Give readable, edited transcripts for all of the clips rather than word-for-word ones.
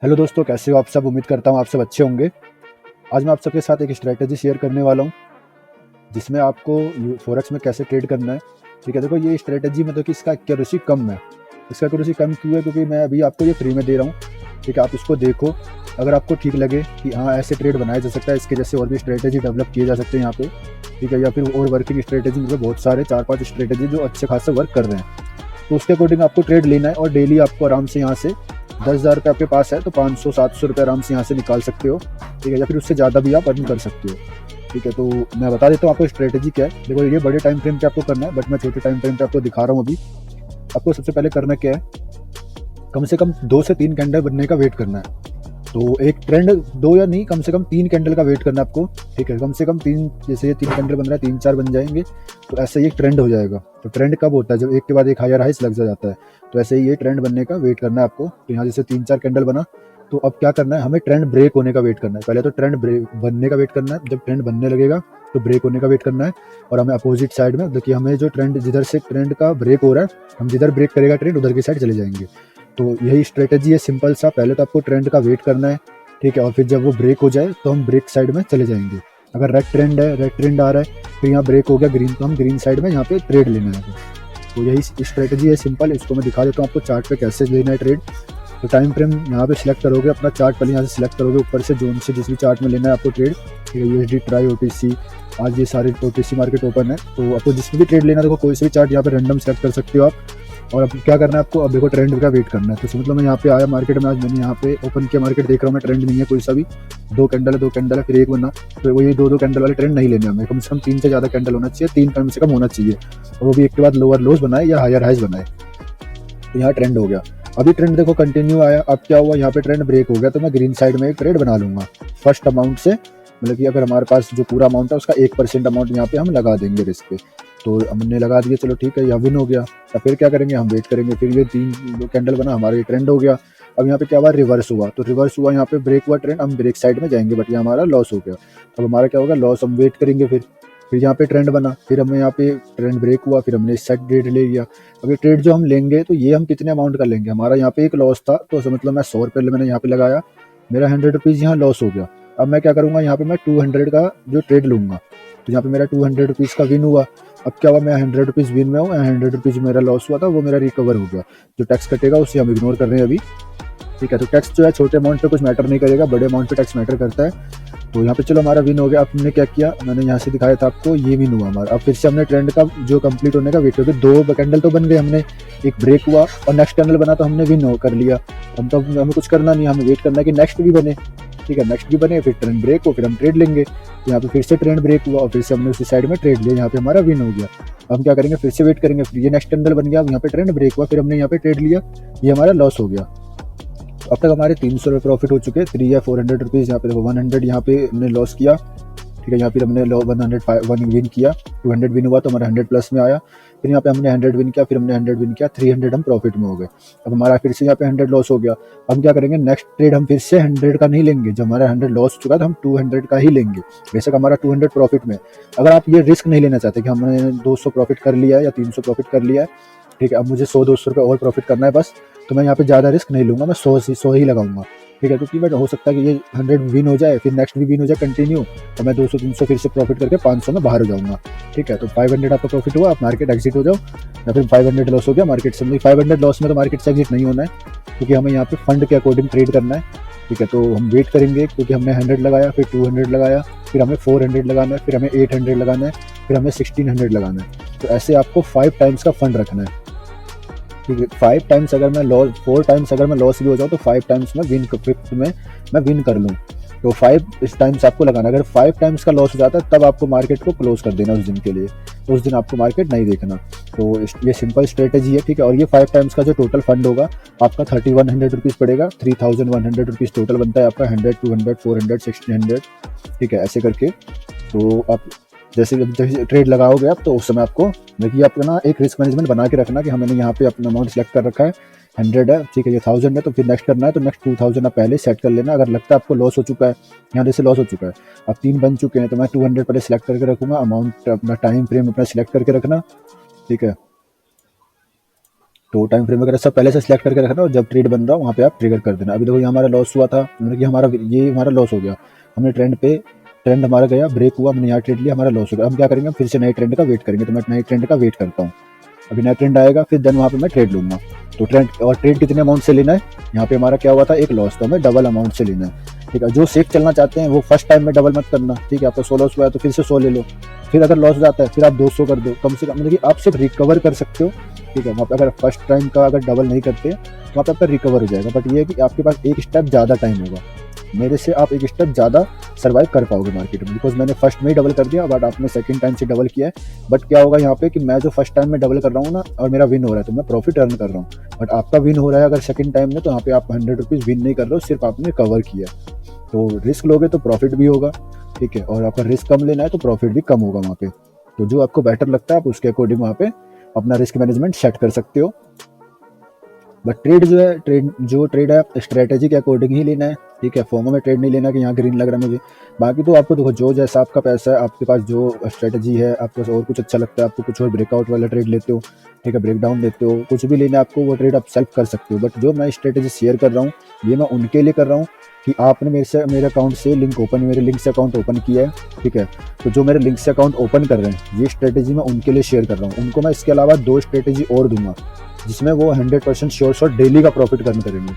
Hello दोस्तों, कैसे हो आप सब। उम्मीद करता हूँ आप सब अच्छे होंगे। आज मैं आप सबके साथ एक स्ट्रैटेजी शेयर करने वाला हूँ जिसमें आपको फॉरेक्स में कैसे ट्रेड करना है। ठीक है, देखो ये स्ट्रैटेजी मतलब कि इसका एक्यूरेसी कम है। इसका एक्यूरेसी कम क्यों है? क्योंकि मैं अभी आपको ये फ्री में दे रहा हूँ। ठीक है, आप इसको देखो। अगर आपको ठीक लगे कि हाँ ऐसे ट्रेड बनाया जा सकता है, इसके जैसे और भी स्ट्रैटेजी डेवलप किए जा सकते हैं यहाँ पे, ठीक है, या फिर और वर्किंग स्ट्रैटेजी मतलब बहुत सारे 4-5 स्ट्रैटेजी जो अच्छे खासे वर्क कर रहे हैं, तो उसके अकॉर्डिंग आपको ट्रेड लेना है और डेली आपको आराम से यहाँ से 10,000 रुपये आपके पास है तो 500-700 रुपये आराम से यहाँ से निकाल सकते हो। ठीक है, या फिर उससे ज़्यादा भी आप अर्न कर सकते हो। ठीक है, तो मैं बता देता हूँ आपको स्ट्रेटेजी क्या है। देखो ये बड़े टाइम फ्रेम पे आपको करना है, बट मैं छोटे टाइम फ्रेम पे आपको दिखा रहा हूँ अभी। आपको सबसे पहले करना क्या है, कम से कम 2 से 3 कैंडल बनने का वेट करना है। तो एक ट्रेंड 2 या नहीं, कम से कम 3 कैंडल का वेट करना है आपको। ठीक है, कम से कम 3, जैसे ये 3 कैंडल बन रहा है 3-4 बन जाएंगे तो ऐसे ही एक ट्रेंड हो जाएगा। तो ट्रेंड कब होता है? जब एक के बाद एक हायर हाइस लग जाता है। तो ऐसे ही ये ट्रेंड बनने का वेट करना है आपको। तो यहाँ जैसे 3-4 कैंडल बना, तो अब क्या करना है, हमें ट्रेंड ब्रेक होने का वेट करना है। पहले तो ट्रेंड ब्रेक बनने का वेट करना है, जब ट्रेंड बनने लगेगा तो ब्रेक होने का वेट करना है। और हमें अपोजिट साइड में देखिए, हमें जो ट्रेंड जिधर से ट्रेंड का ब्रेक हो रहा है, हम जिधर ब्रेक करेगा ट्रेंड उधर की साइड चले जाएंगे। तो यही स्ट्रेटेजी है सिंपल सा। पहले तो आपको ट्रेंड का वेट करना है, ठीक है, और फिर जब वो ब्रेक हो जाए तो हम ब्रेक साइड में चले जाएंगे। अगर रेड ट्रेंड है, रेड ट्रेंड आ रहा है, फिर यहाँ ब्रेक हो गया ग्रीन, तो हम ग्रीन साइड में यहाँ पे ट्रेड लेना है। तो यही स्ट्रेटेजी है सिंपल। इसको मैं दिखा देता हूँ आपको चार्ट पे कैसे लेना है ट्रेड। तो टाइम फ्रेम यहाँ पे सिलेक्ट करोगे, अपना चार्ट पहले यहाँ से सिलेक्ट करोगे, ऊपर से जोन से जिस भी चार्ट में लेना है आपको ट्रेड। ठीक है, यूएसडी, ट्राई, ओटीसी, आज ये सारे ओटीसी मार्केट ओपन है, तो आपको जिसमें भी ट्रेड लेना है, देखो कोई से भी चार्ट यहाँ पे रैंडम सेलेक्ट कर सकते हो आप। और अब क्या करना है आपको, अब देखो ट्रेंड का वेट करना है। तो मतलब मैं यहाँ पे आया मार्केट में, आज मैंने यहाँ पे ओपन किया मार्केट, देख रहा हूँ मैं ट्रेंड नहीं है कोई सा भी। 2 कैंडल है फिर एक बना, तो वो ये 2-2 कैंडल वाले ट्रेंड नहीं लेने हमें। कम से कम 3 से ज़्यादा कैंडल होना चाहिए, 3 कम से कम होना चाहिए, और वो भी एक के बाद लोअर लोज बनाए या हायर हाइज बनाए। तो यहाँ ट्रेंड हो गया। अभी ट्रेंड देखो कंटिन्यू आया। अब क्या हुआ, यहाँ पे ट्रेंड ब्रेक हो गया, तो मैं ग्रीन साइड में एक ट्रेड बना लूंगा फर्स्ट अमाउंट से। मतलब कि अगर हमारे पास जो पूरा अमाउंट है उसका 1% अमाउंट यहाँ पे हम लगा देंगे रिस्क पे। तो हमने लगा दिया, चलो ठीक है, यहाँ विन हो गया। तो फिर क्या करेंगे, हम वेट करेंगे। फिर ये 3 कैंडल बना, हमारा ये ट्रेंड हो गया। अब यहाँ पे क्या हुआ, रिवर्स हुआ। तो रिवर्स हुआ, यहाँ पे ब्रेक हुआ ट्रेंड, हम ब्रेक साइड में जाएंगे, बट ये हमारा लॉस हो गया। अब हमारा क्या होगा, लॉस। हम वेट करेंगे। फिर यहाँ पे ट्रेंड बना, फिर हमें यहाँ पे ट्रेंड ब्रेक हुआ, फिर हमने इस साइड ट्रेड ले लिया। अब ये ट्रेड जो हम लेंगे, तो ये हम कितने अमाउंट का लेंगे, हमारा यहाँ पे एक लॉस था, तो मतलब मैं 100 रुपये मैंने यहाँ पे लगाया, मेरा 100 रुपीज़ यहाँ लॉस हो गया। अब मैं क्या करूँगा, यहाँ पे मैं 200 का जो ट्रेड लूँगा, तो यहाँ पे मेरा 200 रुपीज़ का विन हुआ। अब क्या हुआ, मैं 100 रुपीज़ विन में हूँ, 100 रुपीज़ मेरा लॉस हुआ था, वो मेरा रिकवर हो गया। जो टैक्स कटेगा उसे हम इग्नोर कर रहे हैं अभी। ठीक है, तो टैक्स जो है छोटे अमाउंट पे कुछ मैटर नहीं करेगा, बड़े अमाउंट पे टैक्स मैटर करता है। तो यहाँ पे चलो हमारा विन हो गया। अब हमने क्या किया, मैंने यहाँ से दिखाया था आपको, ये विन हुआ हमारा। अब फिर से हमने ट्रेंड का जो कंप्लीट होने का वेट किया, 2 कैंडल तो बन गए, हमने एक ब्रेक हुआ और नेक्स्ट कैंडल बना, तो हमने विन कर लिया। हम तो हमें कुछ करना नहीं, हमें वेट करना है कि नेक्स्ट भी बने। ठीक है, नेक्स्ट भी बने, फिर ट्रेंड ब्रेक हो, फिर हम ट्रेड लेंगे। तो यहाँ पे फिर से ट्रेंड ब्रेक हुआ और फिर से हमने उसी साइड में ट्रेड लिया, यहाँ पे हमारा विन हो गया। अब हम क्या करेंगे, फिर से वेट करेंगे। फिर ये नेक्स्ट कैंडल बन गया, अब यहाँ पे ट्रेंड ब्रेक हुआ, फिर हमने यहाँ पे ट्रेड लिया, ये हमारा लॉस हो गया। अब तक हमारे 300 रुपये प्रॉफिट हो चुके हैं। 3 या 400 रुपीज़ यहाँ पे देखो, 100 यहाँ पे हमने लॉस किया। ठीक है, यहाँ पे हमने 101 विन किया, 200 विन हुआ तो हमारा 100 प्लस में आया। फिर यहाँ पे हमने 100 विन किया, फिर हमने 100 विन किया, 300 हम प्रॉफिट में हो गए। अब हमारा फिर से यहाँ पे 100 लॉस हो गया। हम क्या करेंगे, नेक्स्ट ट्रेड हम फिर से 100 का नहीं लेंगे। जब हमारा 100 लॉस चुका तो हम 200 का ही लेंगे। बेशक हमारा 200 प्रॉफिट में। अगर आप ये रिस्क नहीं लेना चाहते कि हमने 200 प्रॉफिट कर लिया है या 300 प्रॉफिट कर लिया है, ठीक है, अब मुझे 100-200 रुपये और प्रॉफिट करना है बस, तो मैं यहाँ पे ज़्यादा रिस्क नहीं लूँगा, मैं 100 ही लगाऊंगा। ठीक है, क्योंकि बट हो सकता है कि ये 100 विन हो जाए, फिर नेक्स्ट भी विन हो जाए कंटिन्यू, तो मैं 200-300 फिर से प्रॉफिट करके 500 में बाहर हो जाऊंगा। ठीक है, तो 500 आपका प्रॉफिट हुआ, आप मार्केट एग्जिट हो जाओ, या फिर 500 लॉस हो गया मार्केट से। 500 लॉस में तो मार्केट से एग्जिट नहीं होना है, क्योंकि हमें यहाँ पे फंड के अकॉर्डिंग ट्रेड करना है। ठीक है, तो हम वेट करेंगे, क्योंकि हमने 100 लगाया, फिर 200 लगाया, फिर हमें 400 लगाना है, फिर हमें 800 लगाना है, फिर हमें 1600 लगाना है। तो ऐसे आपको 5 टाइम्स का फंड रखना है। ठीक है, 5 टाइम्स अगर मैं लॉस, 4 टाइम्स अगर मैं लॉस भी हो जाऊँ तो 5 टाइम्स में विन, 5th में मैं विन कर लूँ। तो 5 इस टाइम्स आपको लगाना। अगर 5 टाइम्स का लॉस हो जाता है तब आपको मार्केट को क्लोज कर देना उस दिन के लिए, तो उस दिन आपको मार्केट नहीं देखना। तो ये सिंपल स्ट्रेटेजी है। ठीक है, और ये 5 टाइम्स का जो टोटल फंड होगा आपका 3100 रुपीज़ पड़ेगा। 3100 रुपीज़ टोटल बनता है आपका, 100, 200, 400, 1600। ठीक है, ऐसे करके। तो आप जैसे ट्रेड लगाओगे आप, तो उस समय आपको देखिए, अपना एक रिस्क मैनेजमेंट बना के रखना कि हमने यहाँ पे अपना अमाउंट सेलेक्ट कर रखा है, 100 है, ठीक है, ये 1000 है, तो फिर नेक्स्ट करना है तो नेक्स्ट 2000 आप पहले सेट कर लेना। अगर लगता है आपको लॉस हो चुका है, यहाँ जैसे लॉस हो चुका है, अब 3 बन चुके हैं, तो मैं 200 पहले सेलेक्ट करके रखूँगा। अमाउंट अपना टाइम फ्रेम अपना सेलेक्ट करके रखना। ठीक है, तो टाइम फ्रेम वगैरह सब पहले से सिलेक्ट करके रखना और जब ट्रेड बन रहा हो वहाँ पे आप ट्रिगर कर देना। अभी देखो ये हमारा लॉस हुआ था, मतलब कि हमारा लॉस हो गया, हमने ट्रेंड हमारा गया, ब्रेक हुआ, हमने यहाँ ट्रेड लिया, हमारा लॉस हो गया। हम क्या करेंगे, फिर से नए ट्रेंड का वेट करेंगे। तो मैं नए ट्रेंड का वेट करता हूँ, अभी नया ट्रेंड आएगा, फिर देन वहाँ पे मैं ट्रेड लूंगा। तो ट्रेड कितने अमाउंट से लेना है, यहाँ पे हमारा क्या हुआ था, एक लॉस, तो हमें डबल अमाउंट से लेना है। ठीक है, जो सेफ चलना चाहते हैं वो फर्स्ट टाइम में डबल मत करना। ठीक है, आपको 100 लॉस हुआ है तो फिर से 100 ले लो, फिर अगर लॉस हो जाता है फिर आप 200 कर दो, कम से कम, मतलब कि आप सिर्फ रिकवर कर सकते हो। ठीक है, वहाँ पे अगर फर्स्ट टाइम का अगर डबल नहीं करते तो वहाँ पे आपका रिकवर हो जाएगा, बट ये है कि आपके पास एक स्टेप ज़्यादा टाइम होगा, मेरे से आप एक स्टेप ज़्यादा सर्वाइव कर पाओगे मार्केट में, बिकॉज मैंने फर्स्ट में ही डबल कर दिया, बट आपने सेकंड टाइम से डबल किया है। बट क्या होगा यहाँ पे कि मैं जो फर्स्ट टाइम में डबल कर रहा हूँ ना और मेरा विन हो रहा है तो मैं प्रॉफिट अर्न कर रहा हूँ, बट आपका विन हो रहा है अगर सेकंड टाइम में, तो यहाँ पे आप 100 रुपीज़ विन नहीं कर रहे हो, सिर्फ आपने कवर किया। तो रिस्क लोगे तो प्रॉफिट भी होगा। ठीक है, और आपका रिस्क कम लेना है तो प्रॉफिट भी कम होगा वहाँ पे। तो जो आपको बेटर लगता है आप उसके अकॉर्डिंग वहाँ पे अपना रिस्क मैनेजमेंट सेट कर सकते हो। बट ट्रेड है स्ट्रेटेजी के अकॉर्डिंग ही लेना है। ठीक है, फोमो में ट्रेड नहीं लेना कि यहाँ ग्रीन लग रहा है मुझे। बाकी तो आपको देखो जो जैसा आपका पैसा है, आपके पास जो स्ट्रेटेजी है, आपको और कुछ अच्छा लगता है, आपको कुछ और ब्रेकआउट वाला ट्रेड लेते हो, ठीक है, ब्रेकडाउन लेते हो, कुछ भी लेना है आपको वो ट्रेड आप सेल्फ कर सकते हो। बट जो मैं स्ट्रेटेजी शेयर कर रहा हूँ ये मैं उनके लिए कर रहा हूँ कि आपने मेरे अकाउंट से मेरे लिंक से अकाउंट ओपन किया है। ठीक है, तो जो मेरे लिंक से अकाउंट ओपन कर रहे हैं ये स्ट्रेटेजी मैं उनके लिए शेयर कर रहा हूँ। उनको मैं इसके अलावा 2 स्ट्रेटेजी और दूंगा जिसमें वो 100% श्योर डेली का प्रॉफिट अर्न करेंगे,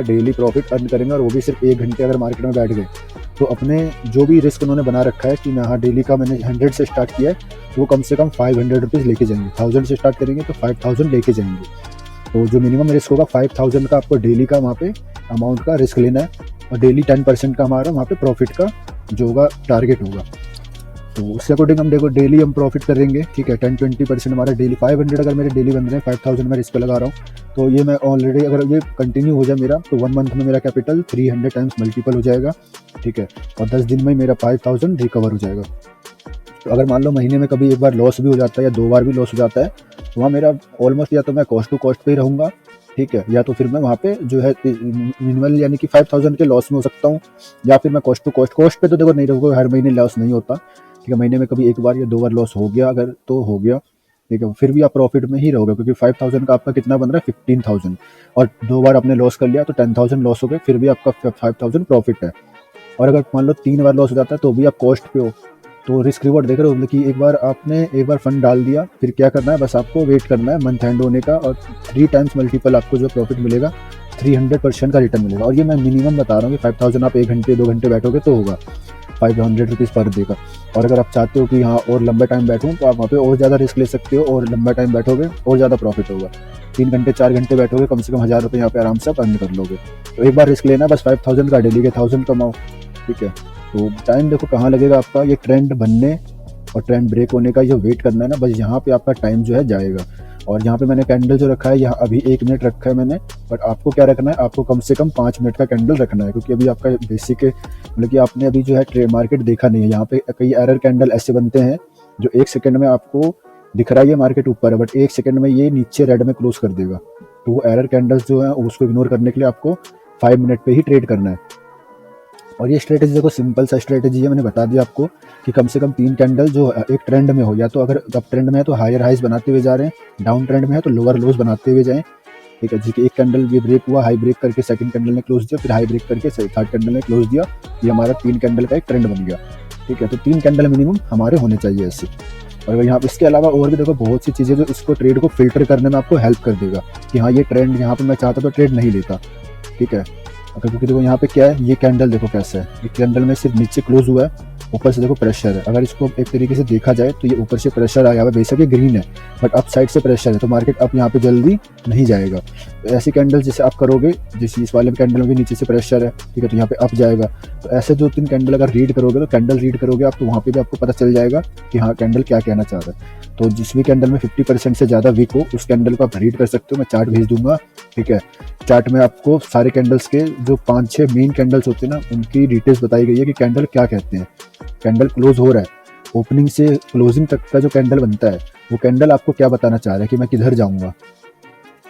डेली प्रॉफिट अर्न करेंगे, और वो भी सिर्फ 1 घंटे अगर मार्केट में बैठ गए तो अपने जो भी रिस्क उन्होंने बना रखा है कि मैं हाँ डेली का मैंने 100 से स्टार्ट किया है तो वो कम से कम 500 रुपीज़ लेके जाएंगे। 1000 से स्टार्ट करेंगे तो 5000 लेके जाएंगे। तो जो मिनिमम रिस्क होगा 5000 का आपको डेली का वहाँ पे अमाउंट का रिस्क लेना है, और डेली 10% का हमारा वहाँ पे प्रॉफिट का जो होगा टारगेट होगा। तो उसके अकॉर्डिंग हम देखो डेली हम प्रॉफिट करेंगे। ठीक है, 10-20% हमारा डेली 500 अगर मेरे डेली बन रहे हैं, 5000 मैं इस पे लगा रहा हूँ, तो ये मैं ऑलरेडी अगर ये कंटिन्यू हो जाए मेरा तो 1 मंथ में मेरा कैपिटल 300 टाइम्स मल्टीपल हो जाएगा। ठीक है, और 10 दिन में मेरा 5000 रिकवर हो जाएगा। तो अगर मान लो महीने में कभी एक बार लॉस भी हो जाता है या 2 बार भी लॉस हो जाता है तो वहाँ मेरा ऑलमोस्ट या तो मैं कॉस्ट टू कॉस्ट पे ही रहूँगा। ठीक है, या तो फिर मैं वहाँ पे जो है मिनिमल यानी कि 5000 के लॉस में हो सकता हूँ, या फिर मैं कॉस्ट पे तो देखो नहीं रहूँगा, हर महीने लॉस नहीं होता। ठीक है, महीने में कभी 1 बार या 2 बार लॉस हो गया अगर तो हो गया। ठीक है, फिर भी आप प्रॉफिट में ही रहोगे क्योंकि 5000 का आपका कितना बन रहा है 15000, और 2 बार आपने लॉस कर लिया तो 10000 लॉस हो गए, फिर भी आपका 5000 प्रॉफिट है। और अगर मान लो 3 बार लॉस हो जाता है तो भी आप कॉस्ट पे हो, तो रिस्क रिवॉर्ड देख रहे हो, मतलब कि एक बार फंड डाल दिया, फिर क्या करना है, बस आपको वेट करना है मंथ एंड होने का, और 3 टाइम्स मल्टीपल आपको जो प्रॉफिट मिलेगा 300% का रिटर्न मिलेगा। और ये मैं मिनिमम बता रहा हूँ कि 5000 आप 1 घंटे 2 घंटे बैठोगे तो होगा 500 रुपीज़ पर डे का। और अगर आप चाहते हो कि हाँ और लंबा टाइम बैठूँ तो आप वहाँ पे और ज़्यादा रिस्क ले सकते हो, और लंबा टाइम बैठोगे और ज़्यादा प्रॉफिट होगा। 3 घंटे 4 घंटे बैठोगे कम से कम 1000 रुपये यहाँ पे आराम से आप अर्न कर लोगे। तो एक बार रिस्क लेना, बस 5000 का डेली के 1000 कमाओ। ठीक है, तो टाइम देखो कहाँ लगेगा आपका, ये ट्रेंड बनने और ट्रेंड ब्रेक होने का ये वेट करना है ना, बस यहाँ पे आपका टाइम जो है जाएगा। और यहाँ पे मैंने कैंडल जो रखा है यहाँ अभी 1 मिनट रखा है मैंने, बट आपको क्या रखना है, आपको कम से कम 5 मिनट का कैंडल रखना है, क्योंकि अभी आपका बेसिक मतलब कि आपने अभी जो है ट्रेड मार्केट देखा नहीं है। यहाँ पे कई एरर कैंडल ऐसे बनते हैं जो 1 सेकंड में आपको दिख रहा है ये मार्केट ऊपर है, बट 1 सेकंड में ये नीचे रेड में क्लोज कर देगा। तो वो एरर कैंडल्स जो है उसको इग्नोर करने के लिए आपको 5 मिनट पे ही ट्रेड करना है। और ये स्ट्रेटेजी देखो सिंपल सा स्ट्रेटेजी है, मैंने बता दिया आपको कि कम से कम 3 कैंडल जो एक ट्रेंड में हो, या तो अगर अब ट्रेंड में है तो हायर हाइज बनाते हुए जा रहे हैं, डाउन ट्रेंड में है तो लोअर लोज बनाते हुए जाएं। ठीक है जी, कि एक कैंडल ये ब्रेक हुआ, हाई ब्रेक करके सेकंड कैंडल ने क्लोज दिया, फिर हाई ब्रेक करके थर्ड कैंडल ने क्लोज दिया, ये हमारा 3 कैंडल का एक ट्रेंड बन गया। ठीक है, तो 3 कैंडल मिनिमम हमारे होने चाहिए ऐसे। और यहाँ इसके अलावा और भी देखो बहुत सी चीज़ें जो इसको ट्रेड को फिल्टर करने में आपको हेल्प कर देगा कि हाँ ये ट्रेंड यहाँ पे मैं चाहता तो ट्रेड नहीं लेता। ठीक है, अगर क्योंकि देखो यहाँ पे क्या है, ये कैंडल देखो कैसा है, ये कैंडल में सिर्फ नीचे क्लोज हुआ है, ऊपर से देखो प्रेशर है। अगर इसको एक तरीके से देखा जाए तो ये ऊपर से प्रेशर आया हुआ है, बेशक ये ग्रीन है बट अप साइड से प्रेशर है, तो मार्केट अप यहाँ पे जल्दी नहीं जाएगा। तो ऐसी कैंडल जैसे आप करोगे, जैसे इस वाले कैंडल में भी नीचे से प्रेशर है, ठीक है, तो यहाँ पे अप जाएगा। तो ऐसे 2-3 कैंडल अगर रीड करोगे, तो कैंडल रीड करोगे आप, तो वहाँ पे भी आपको पता चल जाएगा कि हाँ कैंडल क्या कहना चाह रहा है। तो जिस भी कैंडल में 50% से ज़्यादा वीक हो उस कैंडल को आप रीड कर सकते हो, मैं चार्ट भेज दूंगा। ठीक है, चार्ट में आपको सारे कैंडल्स के जो 5-6 मेन कैंडल्स होते हैं ना उनकी डिटेल्स बताई गई है कि कैंडल क्या कहते हैं। कैंडल क्लोज हो रहा है, ओपनिंग से क्लोजिंग तक का जो कैंडल बनता है वो कैंडल आपको क्या बताना चाह रहा है कि मैं किधर जाऊंगा।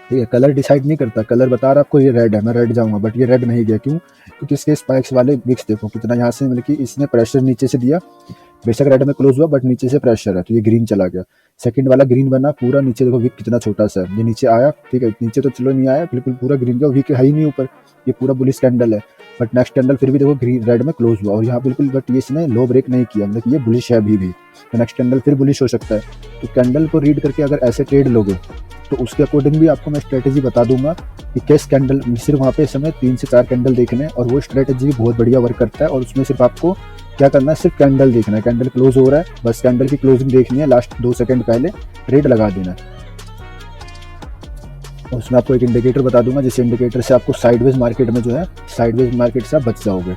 ठीक है, कलर डिसाइड नहीं करता, कलर बता रहा आपको ये रेड है, मैं रेड जाऊंगा, बट ये रेड नहीं गया, क्यों? क्योंकि इसके स्पाइक्स वाले विक्स देखो कितना यहाँ से, मतलब कि इसने प्रेशर नीचे से दिया, बेशक रेड में क्लोज हुआ बट नीचे से प्रेशर है तो ये ग्रीन चला गया। सेकंड वाला ग्रीन बना पूरा, नीचे देखो विक कितना छोटा सा है, ये नीचे आया, ठीक है, नीचे तो चलो नहीं आया, बिल्कुल पूरा ग्रीन का विक है ही नहीं ऊपर, ये पूरा बुलिश कैंडल है। बट नेक्स्ट कैंडल फिर भी देखो ग्रीन रेड में क्लोज हुआ और यहाँ बिल्कुल, बट ये इसने लो ब्रेक नहीं किया, मतलब ये बुलिश है अभी भी, तो नेक्स्ट कैंडल फिर बुलिश हो सकता है। तो कैंडल को रीड करके अगर ऐसे ट्रेड लोगे तो उसके अकॉर्डिंग भी आपको मैं स्ट्रेटेजी बता दूंगा कि किस कैंडल, सिर्फ वहाँ पे इस समय 3 से 4 कैंडल देखने हैं और वो स्ट्रेटेजी भी बहुत बढ़िया वर्क करता है। और उसमें सिर्फ आपको क्या करना है, सिर्फ कैंडल देखना है, कैंडल क्लोज हो रहा है, बस कैंडल की क्लोजिंग देखनी है, लास्ट 2 सेकंड पहले ट्रेड लगा देना है। उसमें आपको एक इंडिकेटर बता दूंगा, जिस इंडिकेटर से आपको साइडवेज मार्केट में जो है, साइडवेज मार्केट से आप बच जाओगे।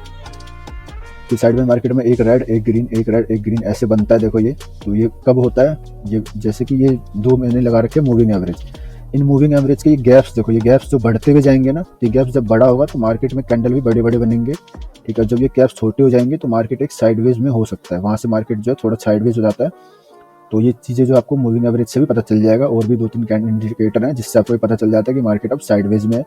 कि साइडवेज मार्केट में एक रेड एक ग्रीन, एक रेड एक ग्रीन ऐसे बनता है, देखो ये, तो ये कब होता है, ये जैसे कि ये 2 महीने लगा रखे moving average, in moving average के ये गैप्स देखो, ये गैप्स जो बढ़ते हुए जाएंगे ना, ये गैप्स जब बड़ा होगा तो मार्केट में कैंडल भी बड़े बड़े बनेंगे, ठीक है। जब ये गैप्स छोटे हो जाएंगे तो मार्केट एक साइडवेज में हो सकता है, वहाँ से मार्केट जो है थोड़ा साइडवेज हो जाता है। तो ये चीज़ें जो आपको मूविंग एवरेज से भी पता चल जाएगा, और भी 2-3 इंडिकेटर हैं जिससे आपको पता चल जाता है कि मार्केट अब साइडवेज में है,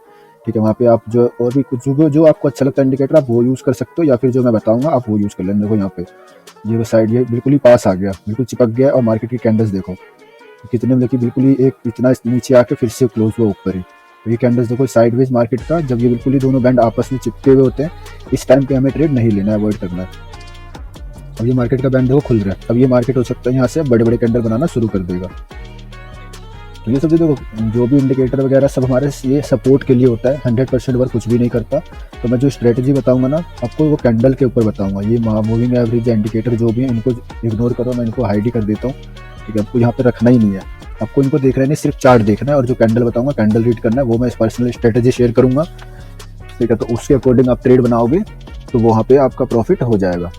ठीक है। वहाँ पे आप जो और भी कुछ जो आपको अच्छा लगता है इंडिकेटर आप वो यूज़ कर सकते हो, या फिर जो मैं बताऊंगा आप वो यूज़ कर लेना। देखो यहाँ पे ये साइड ये बिल्कुल ही पास आ गया, बिल्कुल चिपक गया, और मार्केट की कैंडल्स देखो कितने, मतलब कि बिल्कुल ही एक इतना नीचे आके फिर से क्लोज हुआ ऊपर ही। तो ये कैंडल्स देखो साइडवेज मार्केट का, जब ये बिल्कुल ही दोनों बैंड आपस में चिपके हुए होते हैं, इस टाइम पे हमें ट्रेड नहीं लेना है, अवॉइड करना है। अब ये मार्केट का बैंड देखो खुल रहा है, अब ये मार्केट हो सकता है यहाँ से बड़े बड़े कैंडल बनाना शुरू कर देगा। तो ये सब देखो जो भी इंडिकेटर वगैरह सब हमारे ये सपोर्ट के लिए होता है, 100% वर्क कुछ भी नहीं करता। तो मैं जो स्ट्रेटजी बताऊंगा ना आपको, वो कैंडल के ऊपर बताऊंगा। ये मूविंग एवरेज इंडिकेटर जो भी है इनको इग्नोर करो, मैं इनको हाइड ही कर देता हूँ, ठीक है। आपको यहाँ पे रखना ही नहीं है, आपको इनको देखना ही नहीं, सिर्फ चार्ट देखना है, और जो कैंडल बताऊंगा कैंडल रीड करना है, वो मैं पर्सनल स्ट्रेटजी शेयर करूंगा, ठीक है। तो उसके अकॉर्डिंग आप ट्रेड बनाओगे तो वहाँ पे आपका प्रॉफिट हो जाएगा।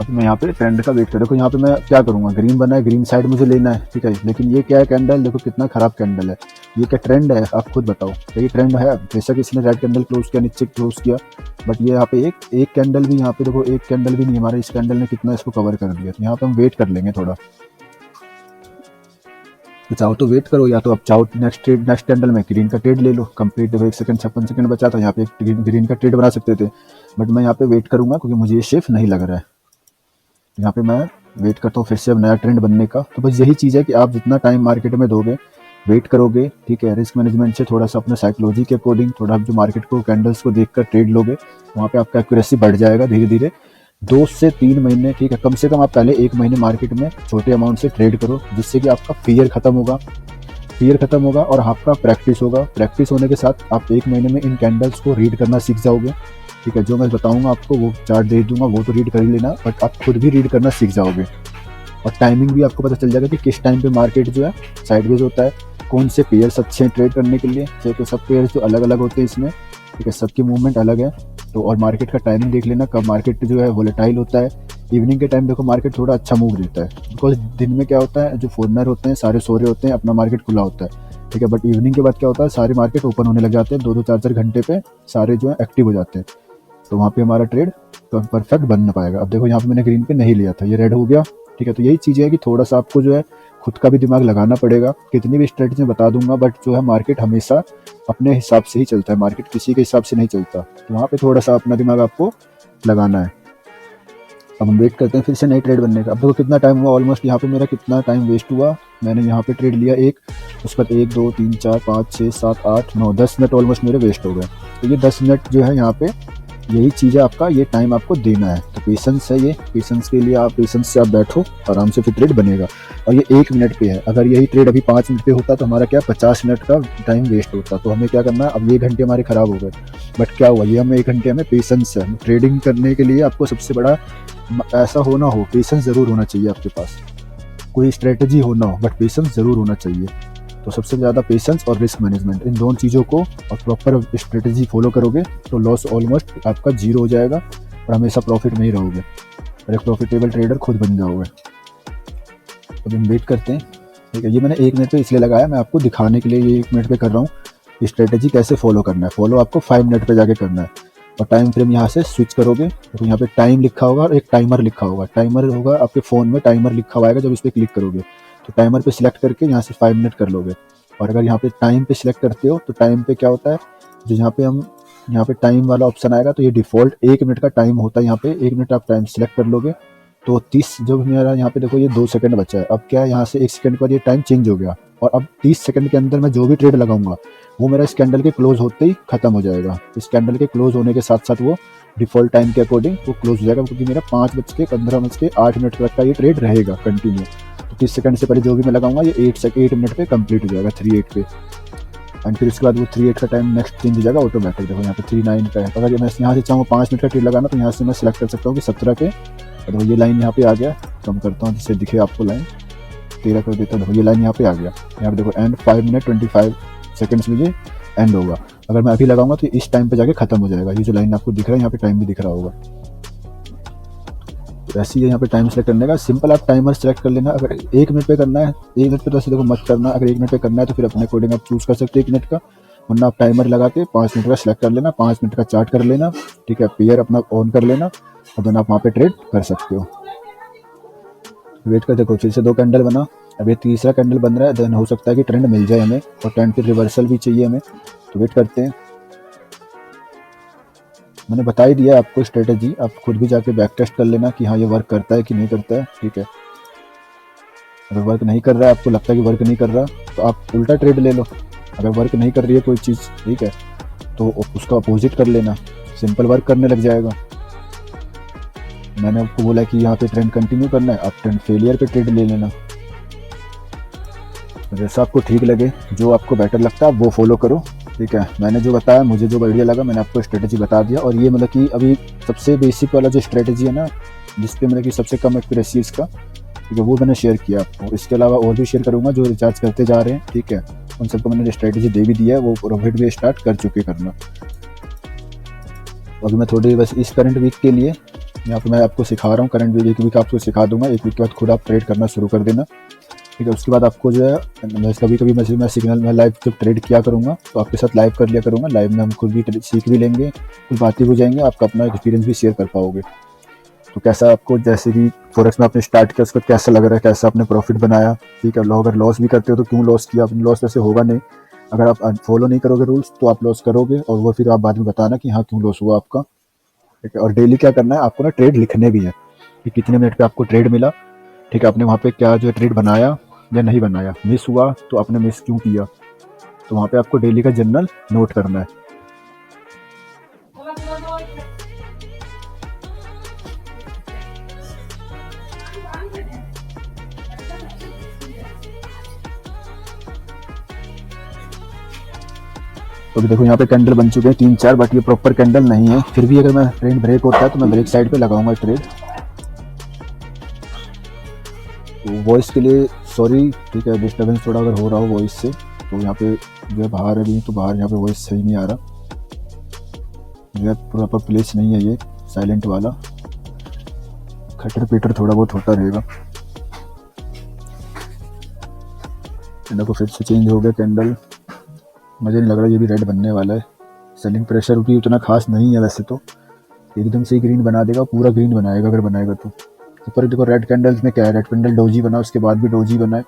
अब मैं यहाँ पे ट्रेंड का वेट कर, देखो यहाँ पे मैं क्या करूँगा, ग्रीन बना है, ग्रीन साइड मुझे लेना है, ठीक है। लेकिन ये क्या है कैंडल, देखो कितना खराब कैंडल है, ये क्या ट्रेंड है आप खुद बताओ, क्या ये ट्रेंड है? बेशक इसने रेड कैंडल क्लोज किया, नीचे क्लोज किया, बट ये यहाँ पे एक कैंडल भी, यहाँ पे देखो एक कैंडल भी नहीं, हमारे इस कैंडल ने कितना इसको कवर कर दिया। तो यहाँ पे हम वेट कर लेंगे थोड़ा, तो चाहो तो वेट करो, या तो अब चाहो नेक्स्ट कैंडल में ग्रीन का ट्रेड ले लो कंप्लीट। देखो 1 सेकंड 56 सेकंड बचा था, यहाँ पे ग्रीन का ट्रेड बना सकते थे, बट मैं यहाँ पे वेट करूंगा क्योंकि मुझे ये सेफ नहीं लग रहा है। यहाँ पे मैं वेट करता हूँ फिर से अब नया ट्रेंड बनने का। तो बस यही चीज़ है कि आप जितना टाइम मार्केट में दोगे, वेट करोगे, ठीक है, रिस्क मैनेजमेंट से थोड़ा सा अपने साइकोलॉजी के अकॉर्डिंग थोड़ा जो मार्केट को कैंडल्स को देखकर ट्रेड लोगे, वहाँ पे आपका एक्यूरेसी बढ़ जाएगा धीरे धीरे। 2 से 3 महीने, ठीक है, कम से कम आप पहले 1 महीने मार्केट में छोटे अमाउंट से ट्रेड करो, जिससे कि आपका फियर खत्म होगा और आपका प्रैक्टिस होगा। प्रैक्टिस होने के साथ आप 1 महीने में इन कैंडल्स को रीड करना सीख जाओगे, ठीक है। जो मैं बताऊंगा आपको वो चार्ट दे दूंगा, वो तो रीड कर ही लेना, बट आप खुद भी रीड करना सीख जाओगे, और टाइमिंग भी आपको पता चल जाएगा कि किस टाइम पे मार्केट जो है साइडवेज होता है, कौन से पेयर्स अच्छे हैं ट्रेड करने के लिए, चाहे सब पेयर्स जो अलग अलग होते हैं इसमें, ठीक है, सबकी मूवमेंट अलग है। तो और मार्केट का टाइमिंग देख लेना, कब मार्केट जो है वोलेटाइल होता है। इवनिंग के टाइम देखो मार्केट थोड़ा अच्छा मूव देता है, बिकॉज दिन में क्या होता है, जो फॉरनर होते हैं सारे सो रहे होते हैं, अपना मार्केट खुला होता है, ठीक है। बट इवनिंग के बाद क्या होता है, सारे मार्केट ओपन होने लग जाते हैं, 2-2 4-4 घंटे पे सारे जो है एक्टिव हो जाते हैं, तो वहाँ पे हमारा ट्रेड परफेक्ट बन ना पाएगा। अब देखो यहाँ पे मैंने ग्रीन पे नहीं लिया था, ये रेड हो गया, ठीक है। तो यही चीज़ है कि थोड़ा सा आपको जो है खुद का भी दिमाग लगाना पड़ेगा। कितनी भी स्ट्रेटजी बता दूंगा, बट जो है मार्केट हमेशा अपने हिसाब से ही चलता है, मार्केट किसी के हिसाब से नहीं चलता, तो वहाँ पे थोड़ा सा अपना दिमाग आपको लगाना है। अब हम वेट करते हैं फिर से नई ट्रेड बनने का। अब देखो कितना टाइम हुआ, ऑलमोस्ट यहाँ पे मेरा कितना टाइम वेस्ट हुआ। मैंने यहाँ पे ट्रेड लिया एक, उस पर 1 2 3 4 5 6 7 8 9 10 मिनट ऑलमोस्ट मेरे वेस्ट हो गए। तो ये 10 मिनट जो है यहाँ पे यही चीज़ है, आपका ये टाइम आपको देना है। तो पेशेंस है, ये पेशेंस के लिए आप पेशेंस से आप बैठो, आराम से फिर ट्रेड बनेगा। और ये 1 मिनट पे है, अगर यही ट्रेड अभी 5 मिनट पे होता तो हमारा क्या 50 मिनट का टाइम वेस्ट होता। तो हमें क्या करना है, अब ये घंटे हमारे खराब हो गए, बट क्या हुआ, ये हमें 1 घंटे हमें पेशेंस है। ट्रेडिंग करने के लिए आपको सबसे बड़ा ऐसा होना हो, पेशेंस ज़रूर होना चाहिए आपके पास। कोई स्ट्रेटजी हो ना हो, बट पेशेंस ज़रूर होना चाहिए। तो सबसे ज़्यादा पेशेंस और रिस्क मैनेजमेंट, इन दोनों चीज़ों को और प्रॉपर स्ट्रेटजी फॉलो करोगे तो लॉस ऑलमोस्ट आपका 0 हो जाएगा और हमेशा प्रॉफिट में ही रहोगे और एक प्रॉफिटेबल ट्रेडर खुद बन जाओगे। अब हम वेट करते हैं, ठीक है। ये मैंने 1 मिनट पे इसलिए लगाया, मैं आपको दिखाने के लिए ये 1 मिनट पे कर रहा हूँ। स्ट्रेटजी कैसे फॉलो करना है, फॉलो आपको 5 मिनट पे जाके करना है। और टाइम फ्रेम यहाँ से स्विच करोगे तो यहाँ पे टाइम लिखा होगा और एक टाइमर लिखा होगा। टाइमर होगा आपके फ़ोन में, टाइमर लिखा हुआ आएगा, जब इस पर क्लिक करोगे तो टाइमर पे सिलेक्ट करके यहाँ से 5 मिनट कर लोगे। और अगर यहाँ पे टाइम पे सिलेक्ट करते हो तो टाइम पे क्या होता है, जो यहाँ पे हम यहाँ पे टाइम वाला ऑप्शन आएगा, तो ये डिफ़ॉल्ट 1 मिनट का टाइम होता है। यहाँ पे 1 मिनट आप टाइम सेलेक्ट कर लोगे तो 30, जब मेरा यहाँ पे देखो ये 2 सेकंड बचा है, अब क्या है यहाँ से 1 सेकंड पर ये टाइम चेंज हो गया, और अब 30 सेकंड के अंदर मैं जो भी ट्रेड लगाऊंगा वो मेरा इस कैंडल के क्लोज होते ही खत्म हो जाएगा। इस कैंडल के क्लोज होने के साथ साथ वो डिफ़ॉल्ट टाइम के अकॉर्डिंग वो क्लोज हो जाएगा, क्योंकि मेरा 5:15 मिनट तक का ये ट्रेड रहेगा कंटिन्यू। तो 30 सेकंड से पहले जो भी मैं लगाऊंगा ये 8 मिनट पे कंप्लीट हो जाएगा, 38 पे। एंड फिर उसके बाद वो 38 का टाइम नेक्स्ट चेंज हो जाएगा ऑटोमेटिक। देखो यहाँ पे 39 का है। अगर मैं यहाँ से चाहूँ 5 मिनट का ट्रेड लगाना, तो यहाँ से मैं सेलेक्ट कर सकता हूँ कि 17 के, तो ये लाइन यहाँ पे आ गया। कम करता हूँ जिससे दिखे आपको लाइन, 13 कर देता हूँ। देखो ये लाइन यहाँ पे आ गया। यहाँ पे देखो एंड 5 मिनट 25 सेकंड्स में ये एंड होगा। अगर मैं अभी लगाऊंगा तो इस टाइम पे जाके खत्म हो जाएगा। ये जो लाइन आपको दिख रहा है यहाँ पे टाइम भी दिख रहा होगा। तो ऐसे ही यहाँ पे टाइम सेलेक्ट करने का सिंपल, आप टाइमर सेलेक्ट कर लेना। अगर 1 मिनट पे करना है, 1 मिनट पे तो ऐसे देखो मत करना। अगर 1 मिनट पे करना है तो फिर अपने अकॉर्डिंग आप चूज कर सकते हैं 1 मिनट का, वरना आप टाइमर लगा के 5 मिनट का सेलेक्ट कर लेना, 5 मिनट का चार्ट कर लेना, ठीक है। पेयर अपना ऑन कर लेना और देन आप वहाँ पे ट्रेड कर सकते हो। वेट कर, देखो फिर से 2 कैंडल बना, अब ये तीसरा कैंडल बन रहा है। देन हो सकता है कि ट्रेंड मिल जाए हमें, और ट्रेंड फिर रिवर्सल भी चाहिए हमें, तो वेट करते हैं। मैंने बता ही दिया आपको स्ट्रेटेजी, आप खुद भी जाके बैक टेस्ट कर लेना कि हाँ ये वर्क करता है कि नहीं करता है, ठीक है। अगर वर्क नहीं कर रहा है, आपको लगता है कि वर्क नहीं कर रहा, तो आप उल्टा ट्रेड ले लो। अगर वर्क नहीं कर रही है कोई चीज़, ठीक है, तो उसका अपोजिट कर लेना, सिंपल वर्क करने लग जाएगा। मैंने आपको बोला कि यहाँ पे ट्रेंड कंटिन्यू करना है, आप ट्रेंड फेलियर पे ट्रेड ले लेना। जैसा आपको ठीक लगे, जो आपको बेटर लगता है वो फॉलो करो, ठीक है। मैंने जो बताया, मुझे जो बढ़िया लगा, मैंने आपको स्ट्रेटेजी बता दिया। और ये मतलब कि अभी सबसे बेसिक वाला जो स्ट्रेटेजी है ना, जिसपे मतलब कि सबसे कम एक्यूरेसी इसका, ठीक है, वो मैंने शेयर किया आपको। इसके अलावा और भी शेयर करूँगा जो रिचार्ज करते जा रहे हैं, ठीक है, उन सबको मैंने स्ट्रेटेजी दे भी दिया है, वो प्रॉफिट भी स्टार्ट कर चुके करना। अभी मैं थोड़ी बस इस करंट वीक के लिए यहाँ पे मैं आपको सिखा रहा हूँ। करंट वीक आपको सिखा दूंगा, 1 वीक के बाद खुद आप ट्रेड करना शुरू कर देना, ठीक है। उसके बाद आपको जो है, मैं कभी मैं सिग्नल में लाइव जब ट्रेड किया करूँगा तो आपके साथ लाइव कर लिया करूँगा। लाइव में हम खुद भी सीख भी लेंगे, कुछ बातें भी जाएंगे, आपका अपना एक्सपीरियंस भी शेयर कर पाओगे। तो कैसा आपको, जैसे कि फॉरेक्स में आपने स्टार्ट किया, उसको कैसा लग रहा है, कैसा आपने प्रॉफिट बनाया, ठीक है। अगर लॉस भी करते हो तो क्यों लॉस किया, अपनी लॉस वैसे होगा नहीं। अगर आप फॉलो नहीं करोगे रूल्स तो आप लॉस करोगे, और वो फिर आप बाद में बताना कि हाँ क्यों लॉस हुआ आपका, ठीक है। और डेली क्या करना है आपको ना, ट्रेड लिखने भी है कि कितने मिनट पे आपको ट्रेड मिला, ठीक है। आपने वहाँ पे क्या जो ट्रेड बनाया या नहीं बनाया, मिस हुआ तो आपने मिस क्यों किया, तो वहाँ पे आपको डेली का जर्नल नोट करना है। तो अभी देखो यहाँ पे कैंडल बन चुके हैं 3-4, बट ये प्रॉपर कैंडल नहीं है। फिर भी अगर मैं ट्रेंड ब्रेक होता है तो मैं ब्रेक साइड पे लगाऊंगा ट्रेड। तो वॉइस के लिए सॉरी, ठीक है, डिस्टर्बेंस थोड़ा अगर हो रहा हो वॉइस से, तो यहाँ पे जो है बाहर है, तो बाहर यहाँ पे वॉइस सही नहीं आ रहा, जो है प्रॉपर प्लेस नहीं है ये साइलेंट वाला, खटर पीटर थोड़ा बहुत होता रहेगा। देखो फिर से चेंज हो गया कैंडल, मुझे नहीं लग रहा ये भी रेड बनने वाला है। सेलिंग प्रेशर भी उतना खास नहीं है वैसे, तो एकदम से ही ग्रीन बना देगा, पूरा ग्रीन बनाएगा अगर बनाएगा तो। पर देखो रेड कैंडल्स में क्या है, रेड कैंडल डोजी बना, उसके बाद भी डोजी बना है,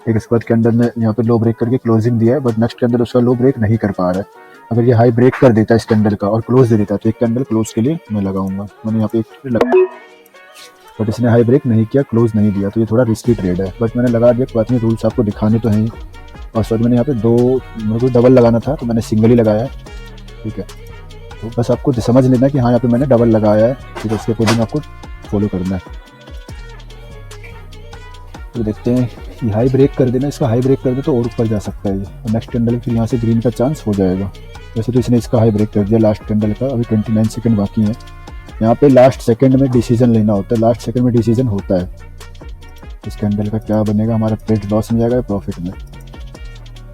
एक इसके बाद कैंडल में यहाँ पे लो ब्रेक करके क्लोजिंग दिया है, बट नेक्स्ट कैंडल उसका लो ब्रेक नहीं कर पा रहा है। अगर ये हाई ब्रेक कर देता है इस कैंडल का और क्लोज दे देता है, तो एक कैंडल क्लोज के लिए मैं लगाऊंगा। मैंने यहाँ पे एक लगा, बट इसने हाई ब्रेक नहीं किया, क्लोज नहीं दिया, तो ये थोड़ा रिस्की ट्रेड है, बट मैंने लगा दिया। बात नहीं, रूल्स आपको दिखाने तो हैं। और सर मैंने यहाँ पे मेरे को डबल लगाना था तो मैंने सिंगल ही लगाया है, ठीक है। तो बस आपको समझ लेना कि हाँ यहाँ पे मैंने डबल लगाया है, ठीक है। उसके अकॉर्डिंग आपको फॉलो करना है। तो देखते हैं, ये हाई ब्रेक कर देना, इसका हाई ब्रेक कर दे तो और ऊपर जा सकता है ये, और नेक्स्ट कैंडल फिर यहाँ से ग्रीन का चांस हो जाएगा। वैसे तो इसने इसका हाई ब्रेक कर दिया लास्ट कैंडल का, अभी 29 सेकंड बाकी है। यहाँ पे लास्ट सेकंड में डिसीजन लेना होता है, लास्ट सेकंड में डिसीजन होता है इस कैंडल का क्या बनेगा, हमारा ट्रेड लॉस में जाएगा या प्रॉफिट में।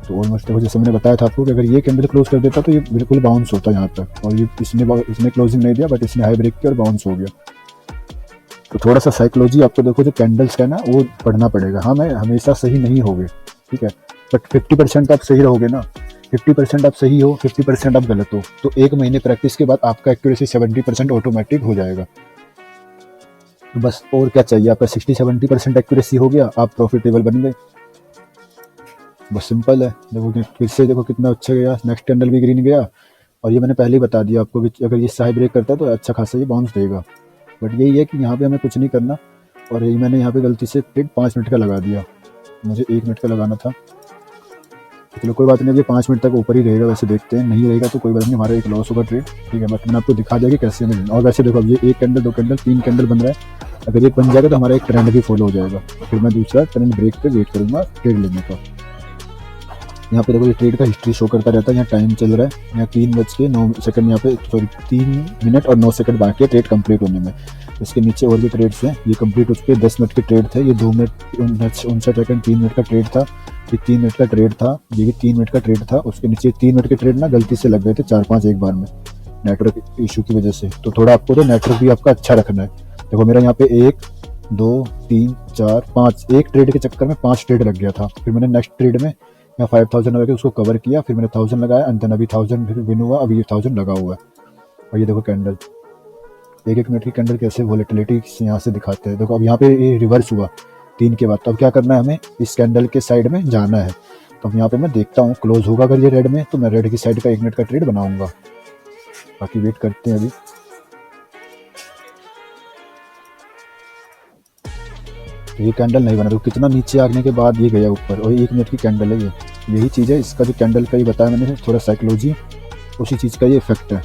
तो ऑलमोस्ट देखो, जैसे मैंने बताया था आपको कि अगर ये कैंडल क्लोज कर देता तो ये बिल्कुल बाउंस होता यहाँ तक, और ये इसने क्लोजिंग नहीं दिया, बट इसने हाई ब्रेक किया और बाउंस हो गया। तो थोड़ा सा साइकोलॉजी आपको देखो, जो कैंडल्स का ना वो पढ़ना पड़ेगा। हाँ, मैं हमेशा सही नहीं होगे, ठीक है, बट 50% आप सही रहोगे ना, 50% आप सही हो, 50% आप गलत हो, तो 1 महीने प्रैक्टिस के बाद आपका एक्यूरेसी 70% ऑटोमेटिक हो जाएगा। तो बस और क्या चाहिए, आपका 60-70% एक्यूरेसी हो गया, आप प्रॉफिटेबल बन गए। बस सिंपल है। देखो फिर से देखो कितना अच्छा गया, नेक्स्ट कैंडल भी ग्रीन गया और ये मैंने पहले ही बता दिया आपको कि अगर ये सही ब्रेक करता है तो अच्छा खासा ये बाउंस देगा। बट यही है कि यहाँ पे हमें कुछ नहीं करना, और ये मैंने यहाँ पे गलती से ट्रेड 5 मिनट का लगा दिया, मुझे 1 मिनट का लगाना था। चलो कोई बात नहीं, अब ये 5 मिनट तक ऊपर ही रहेगा, वैसे देखते हैं, नहीं रहेगा तो कोई बात नहीं, हमारा एक लॉस होगा ट्रेड, ठीक है। बट मैंने आपको दिखा दिया कि कैसे हमें। और वैसे देखो अब ये 1 कैंडल 2 कैंडल 3 कैंडल बन रहा है, अगर ये बन जाएगा तो हमारा एक ट्रेंड भी फॉलो हो जाएगा, फिर मैं दूसरा ट्रेंड ब्रेक पे वेट करूँगा ट्रेड लेने का। यहाँ पे देखो ये ट्रेड का हिस्ट्री शो करता रहता है, यहाँ टाइम चल रहा है, यहाँ 3:09 यहाँ पे सॉरी 3 मिनट और 9 सेकंड बाकी है ट्रेड कंप्लीट होने में। इसके नीचे और भी ट्रेड्स हैं, ये कंप्लीट हो चुके हैं, 10 मिनट के ट्रेड थे, ये 2 मिनट 59 सेकंड 3 मिनट का ट्रेड था, ये 3 मिनट का ट्रेड था, ये भी 3 मिनट का ट्रेड था। उसके नीचे 3 मिनट के ट्रेड ना गलती से लग गए थे 4-5 एक बार में नेटवर्क इशू की वजह से, तो थोड़ा आपको तो नेटवर्क भी आपका अच्छा रखना है। देखो मेरा यहाँ पे 1 2 3 4 5 एक ट्रेड के चक्कर में 5 ट्रेड लग गया था, फिर मैंने नेक्स्ट ट्रेड में यहाँ 5000 लगा के उसको कवर किया, फिर मैंने 1000 लगाया, एंड देन अभी 1000 फिर विन हुआ, अभी ये 1000 लगा हुआ है। और ये देखो कैंडल, 1-1 मिनट की कैंडल कैसे वोलेटिलिटी यहाँ से दिखाते हैं। देखो अब यहाँ पे ये रिवर्स हुआ 3 के बाद, तो अब क्या करना है, हमें इस कैंडल के साइड में जाना है। तो अब यहाँ पे मैं देखता हूँ क्लोज होगा अगर ये रेड में, तो मैं रेड की साइड का 1 मिनट का ट्रेड बनाऊंगा, बाकी वेट करते हैं अभी। तो ये कैंडल नहीं बना, तो कितना नीचे आने के बाद ये गया ऊपर, और 1 मिनट की कैंडल है ये, यही चीज़ है इसका जो कैंडल का ही बताया मैंने, थोड़ा साइकोलॉजी उसी चीज़ का ये इफेक्ट है,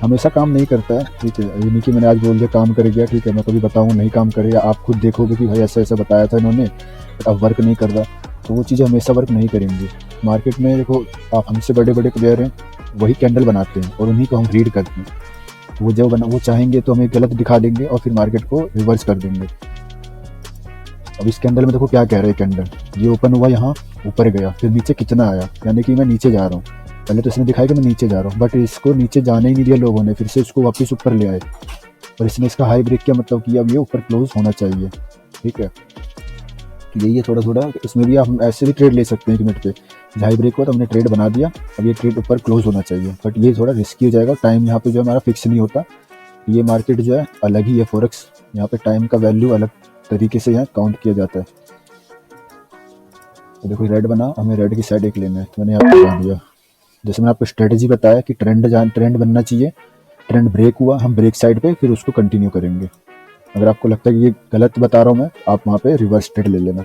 हमेशा काम नहीं करता है, ठीक है। ये नहीं कि मैंने आज बोल दिया काम कर गया, ठीक है, मैं कभी बताऊँ नहीं काम करेगा, आप खुद देखोगे कि भाई ऐसा ऐसा बताया था इन्होंने, अब वर्क नहीं कर रहा, तो वो चीज़ें हमेशा वर्क नहीं करेंगी। मार्केट में देखो आप हमसे बड़े बड़े प्लेयर हैं, वही कैंडल बनाते हैं और उन्हीं को हम रीड करते हैं, तो वो जब वो चाहेंगे तो हमें गलत दिखा देंगे और फिर मार्केट को रिवर्स कर देंगे। अब इस कैंडल में देखो क्या कह रहे हैं, कैंडल ये ओपन हुआ यहाँ ऊपर गया, फिर नीचे कितना आया, यानी कि मैं नीचे जा रहा हूँ, पहले तो इसने दिखाया कि मैं नीचे जा रहा हूँ, बट इसको नीचे जाने ही नहीं दिया लोगों ने, फिर से इसको वापस ऊपर ले आए, और इसने इसका हाई ब्रेक किया, मतलब कि अब ये ऊपर क्लोज होना चाहिए, ठीक है। तो यही है थोड़ा थोड़ा, इसमें भी हम ऐसे भी ट्रेड ले सकते हैं 1 मिनट पे, हाई ब्रेक हुआ तो हमने ट्रेड बना दिया, अब ये ट्रेड ऊपर क्लोज होना चाहिए, बट ये थोड़ा रिस्की हो जाएगा, टाइम यहाँ पे जो हमारा फिक्स नहीं होता, ये मार्केट जो है अलग ही है फॉरेक्स, यहाँ पे टाइम का वैल्यू अलग तरीके से यहाँ काउंट किया जाता है। तो देखो रेड बना, हमें रेड की साइड एक लेना है, तो मैंने यहाँ पे बता दिया, जैसे मैंने आपको स्ट्रेटजी बताया कि ट्रेंड बनना चाहिए, ट्रेंड ब्रेक हुआ हम ब्रेक साइड पे फिर उसको कंटिन्यू करेंगे। अगर आपको लगता है कि ये गलत बता रहा हूँ मैं, आप वहाँ पे रिवर्स ट्रेड ले लेना।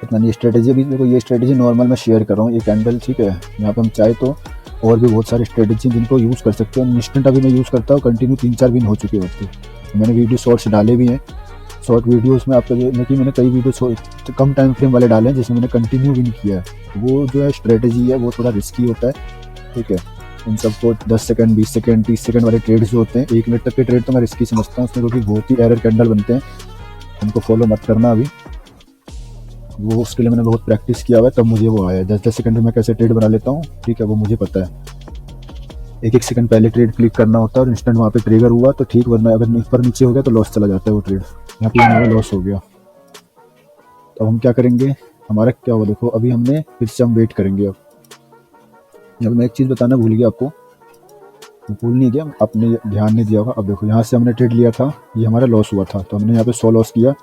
इतना नहीं स्ट्रेटजी, अभी देखो ये स्ट्रेटजी नॉर्मल मैं शेयर कर रहा हूँ, ये कैंडल, ठीक है। यहाँ पे हम चाहे तो और भी बहुत सारी स्ट्रेटजी जिनको यूज़ कर सकते हैं, इंस्टेंट अभी मैं यूज़ करता हूँ, कंटिन्यू 3-4 विन हो चुके होते हैं, मैंने वीडियो शॉर्ट्स डाले भी हैं, शॉर्ट वीडियोस में आपको लेकिन मैंने कई वीडियो कम टाइम फ्रेम वाले डाले हैं जिसमें मैंने कंटिन्यू विन किया है। वो जो है स्ट्रेटजी है वो थोड़ा रिस्की होता है, ठीक है। उन सबको 10 सेकंड 20 सेकंड 30 सेकंड वाले ट्रेड्स जो होते हैं, 1 मिनट तक के ट्रेड तो मैं रिस्की समझता हूँ उसमें, क्योंकि बहुत ही एरर कैंडल बनते हैं, उनको फॉलो मत करना अभी, वो उसके लिए मैंने बहुत प्रैक्टिस किया हुआ है, तब मुझे वो आया 10-10 सेकंड में मैं कैसे ट्रेड बना लेता हूँ, ठीक है, वो मुझे पता है। 1-1 सेकंड पहले ट्रेड क्लिक करना होता है और इंस्टेंट वहाँ पे ट्रिगर हुआ तो ठीक, वरना अगर ऊपर नीचे हो गया तो लॉस चला जाता है वो ट्रेड, यहाँ पे हमारा लॉस हो गया। तो अब हम क्या करेंगे, हमारा क्या हुआ देखो, अभी हमने फिर से हम वेट करेंगे। अब यहाँ पे मैं एक चीज़ बताना भूल गया आपको, भूल नहीं गया, आपने ध्यान नहीं दिया होगा। अब देखो यहाँ से हमने ट्रेड लिया था, ये हमारा लॉस हुआ था, तो हमने यहाँ पे 100 लॉस किया,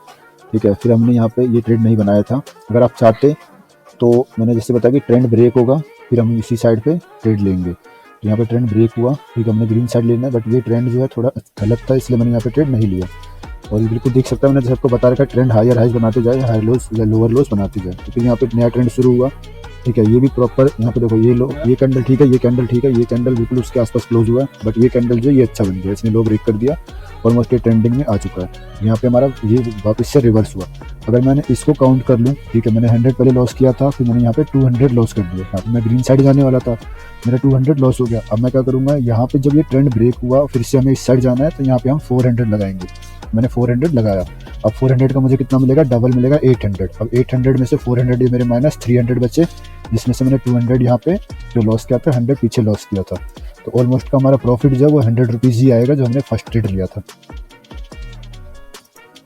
ठीक है। फिर हमने यहाँ पे ये ट्रेड नहीं बनाया था, अगर आप चाहते तो मैंने जैसे बताया कि ट्रेंड ब्रेक होगा फिर हम इसी साइड पे ट्रेड लेंगे, तो यहाँ पे ट्रेंड ब्रेक हुआ, ठीक है, हमने ग्रीन साइड लेना है, बट ये ट्रेंड जो है थोड़ा गलत था, इसलिए मैंने यहाँ पे ट्रेड नहीं लिया। और ये बिल्कुल देख सकता है, मैंने सबको बता रखा है ट्रेंड हायर हाइज बनाते जाए, हायर लोस या लोअर लोस बनाते जाए, तो फिर यहाँ पे नया ट्रेंड शुरू हुआ, ठीक है। ये भी प्रॉपर यहाँ पे देखो, ये कैंडल ठीक है, ये कैंडल ठीक है, ये कैंडल बिल्कुल उसके आसपास क्लोज हुआ, बट ये कैंडल जो ये अच्छा बन गया, इसने लो ब्रेक कर दिया, ऑलमोस्ट ये ट्रेंडिंग में आ चुका है। यहाँ पे हमारा ये वापस से रिवर्स हुआ, अगर मैंने इसको काउंट कर लूँ, ठीक है, मैंने 100 पहले लॉस किया था, फिर मैंने यहाँ पे 200 लॉस कर दिया, यहाँ पे मैं ग्रीन साइड जाने वाला था, मेरा 200 लॉस हो गया। अब मैं क्या करूँगा, यहाँ पे जब ये ट्रेंड ब्रेक हुआ फिर से हमें इस साइड जाना है, तो यहाँ पे हम 400 लगाएंगे, मैंने 400 लगाया। अब 400 का मुझे कितना मिलेगा, डबल मिलेगा 800। अब 800 में से 400 ये मेरे माइनस 300 बचे, जिसमें से मैंने 200 यहाँ पे जो लॉस किया था, 100 पीछे लॉस किया था, तो ऑलमोस्ट का हमारा प्रॉफिट जो है वो 100 रुपीज़ ही आएगा जो हमने फर्स्ट ट्रेड लिया था।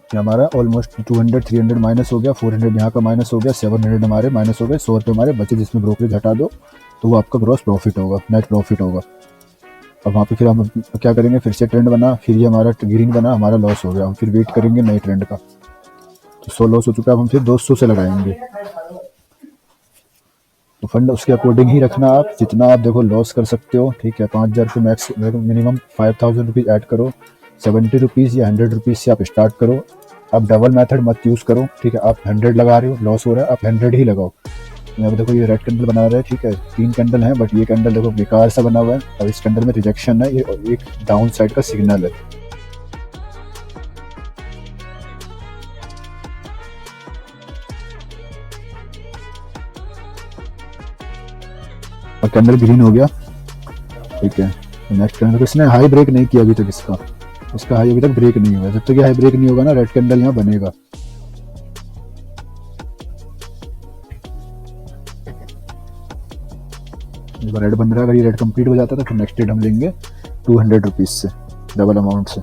ये हमारा ऑलमोस्ट 200-300 माइनस हो गया, 400 यहाँ का माइनस हो गया, 700 हमारे माइनस हो गए, 100 रुपये हमारे बचे, जिसमें ब्रोकरेज हटा दो तो वो आपका ग्रॉस प्रॉफिट होगा, नेट प्रॉफिट होगा। अब वहाँ पे फिर हम क्या करेंगे, फिर से ट्रेंड बना, फिर ये हमारा ग्रीन बना, हमारा लॉस हो गया, हम फिर वेट करेंगे नए ट्रेंड का, तो 100 लॉस हो चुका है, अब हम फिर 200 से लगाएंगे। तो फंड उसके अकॉर्डिंग ही रखना आप, जितना आप देखो लॉस कर सकते हो, ठीक है। 5,000 रुपये मैक्स, मिनिमम 5,000 रुपीज़ ऐड करो। 70 रुपीज़ या 100 रुपीज़ से आप स्टार्ट करो। आप डबल मेथड मत यूज़ करो, ठीक है। आप 100 लगा रहे हो, लॉस हो रहा है, आप 100 ही लगाओ। यहाँ पे देखो ये रेड कैंडल बना रहा है, ठीक है। 3 कैंडल है, बट ये कैंडल देखो बेकार सा बना हुआ है, और इस कैंडल में रिजेक्शन है, ये एक डाउन साइड का सिग्नल है। और कैंडल ग्रीन हो गया, ठीक है। नेक्स्ट कैंडल, इसने हाई ब्रेक नहीं किया अभी तक, इसका हाई अभी तक ब्रेक नहीं हुआ। जब तक ये हाई ब्रेक नहीं होगा ना, रेड कैंडल यहाँ बनेगा। रेड बन रहा है, अगर ये रेड कंप्लीट हो जाता है तो फिर नेक्स्ट ट्रेड हम लेंगे 200 रुपीज़ से, डबल अमाउंट से।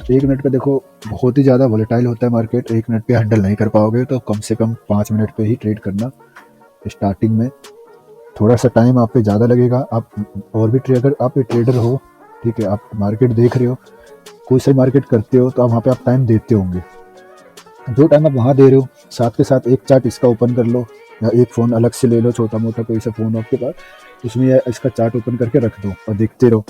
1 मिनट पे देखो बहुत ही ज़्यादा वॉलेटाइल होता है मार्केट, 1 मिनट पे हैंडल नहीं कर पाओगे, तो कम से कम 5 मिनट पे ही ट्रेड करना। स्टार्टिंग में थोड़ा सा टाइम आप पे ज़्यादा लगेगा। आप और भी अगर आप ट्रेडर हो, ठीक है, आप मार्केट देख रहे हो, कोई सी मार्केट करते हो, तो आप वहाँ पे आप टाइम देते होंगे। जो टाइम आप वहाँ दे रहे हो, साथ के साथ एक चार्ट इसका ओपन कर लो, या एक फ़ोन अलग से ले लो, छोटा मोटा कोई सा फ़ोन आपके पास, उसमें इसका चार्ट ओपन करके रख दो और देखते रहो।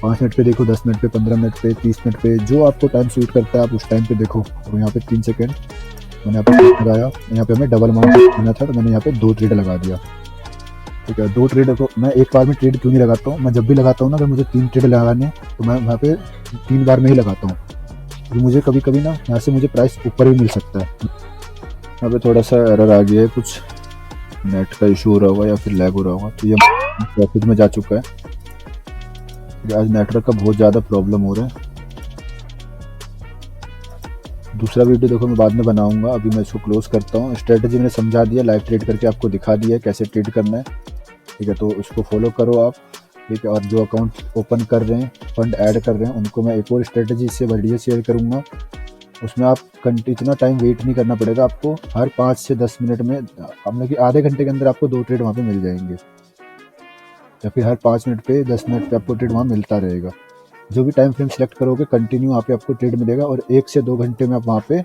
5 मिनट पे देखो, 10 मिनट पे, 15 मिनट पे, 30 मिनट पे, जो आपको टाइम सूट करता है आप उस टाइम पे देखो। और यहाँ पे 3 सेकेंड मैंने यहाँ पे लगाया, यहाँ पे हमें डबल अमाउंट लेना था, तो मैंने यहाँ पे 2 ट्रेड लगा दिया, ठीक है। 2 ट्रेड को मैं एक बार में ट्रेड क्यों नहीं लगाता हूँ, मैं जब भी लगाता हूँ ना, अगर मुझे 3 ट्रेड लगाने, तो मैं वहाँ पे 3 बार में ही लगाता हूँ, क्योंकि मुझे कभी कभी ना यहाँ से मुझे प्राइस ऊपर भी मिल सकता है। यहाँ पे थोड़ा सा एरर आ गया है, कुछ नेट का इशू हो रहा होगा या फिर लैग हो रहा होगा, तो ये प्रॉफिट में जा चुका है। आज नेटवर्क का बहुत ज़्यादा प्रॉब्लम हो रहा है। दूसरा वीडियो देखो मैं बाद में बनाऊंगा, अभी मैं इसको क्लोज करता हूँ। स्ट्रेटजी मैंने समझा दिया, लाइव ट्रेड करके आपको दिखा दिया है कैसे ट्रेड करना है, ठीक है। तो उसको फॉलो करो आप, ठीक है। और जो अकाउंट ओपन कर रहे हैं, फंड ऐड कर रहे हैं, उनको मैं एक और स्ट्रेटजी इससे बढ़िया शेयर करूँगा। उसमें आप इतना टाइम वेट नहीं करना पड़ेगा आपको। हर 5 से 10 मिनट में, मतलब कि आधे घंटे के अंदर आपको 2 ट्रेड वहाँ पे मिल जाएंगे, या फिर हर 5 मिनट पे, 10 मिनट पे आपको ट्रेड वहाँ मिलता रहेगा। जो भी टाइम फ्रेम सेलेक्ट करोगे, कंटिन्यू वहाँ पे आपको ट्रेड मिलेगा। और 1 से 2 घंटे में आप वहाँ पे,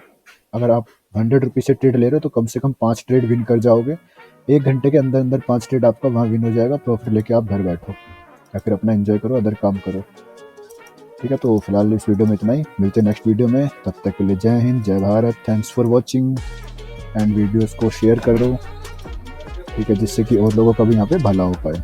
अगर आप 100 रुपीज़ से ट्रेड ले रहे हो, तो कम से कम 5 ट्रेड विन कर जाओगे। 1 घंटे के अंदर अंदर 5 ट्रेड आपका वहाँ विन हो जाएगा। प्रॉफिट लेके आप घर बैठो, या फिर अपना एंजॉय करो, अदर काम करो, ठीक है। तो फिलहाल इस वीडियो में इतना ही, मिलते हैं नेक्स्ट वीडियो में। तब तक के लिए जय हिंद, जय Bharat. Thanks for watching, and videos को शेयर कर दो, ठीक है, जिससे कि और लोगों का भी यहाँ पे भला हो पाए।